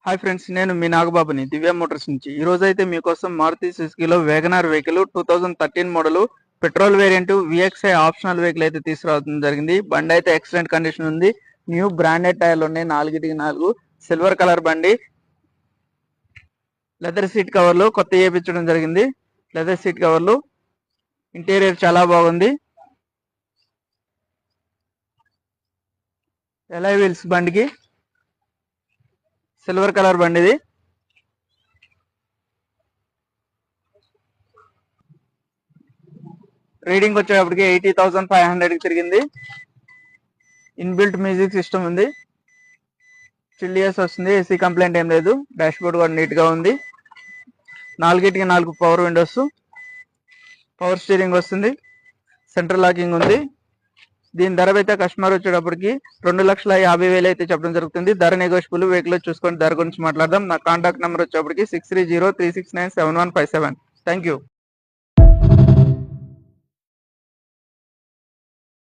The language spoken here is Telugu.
హాయ్ ఫ్రెండ్స్, నేను మీ నాగబాబుని దివ్య మోటార్స్ నుంచి. ఈ రోజు అయితే మీకోసం మారుతి సుజుకిలో WagonR vehicle 2013 model petrol variant VXI optional vehicle అయితే తీసుకురావడం జరిగింది. బండి అయితే ఎక్సలెంట్ కండిషన్ ఉంది. న్యూ బ్రాండెడ్ టైర్లు ఉన్నాయి, 4/4 సిల్వర్ కలర్ బండి. లెదర్ సీట్ కవర్లు కొత్త వేయించడం జరిగింది. లెదర్ సీట్ కవర్లు, ఇంటీరియర్ చాలా బాగుంది. ఎలై వీల్స్ బండికి, సిల్వర్ కలర్ బండి ఇది. రీడింగ్ వచ్చేటప్పటికి 80,500 తిరిగింది. ఇన్బిల్ట్ మ్యూజిక్ సిస్టమ్ ఉంది. చిల్లియస్ వస్తుంది. ఏసీ కంప్లైంట్ ఏం లేదు. డాష్ బోర్డ్ కూడా నీట్ గా ఉంది. 4/4 పవర్ విండోస్, పవర్ స్టీరింగ్ వస్తుంది. సెంట్రల్ లాకింగ్ ఉంది. దీని ధర అయితే కస్టమర్ వచ్చేటప్పటికి 2,50,000 అయితే చెప్పడం జరుగుతుంది. ధర నెగోషియబుల్. వెహికల్ చూసుకొని ధర గురించి మాట్లాడదాం. నా కాంటాక్ట్ నెంబర్ వచ్చేటప్పటికి 6303697157. Thank you.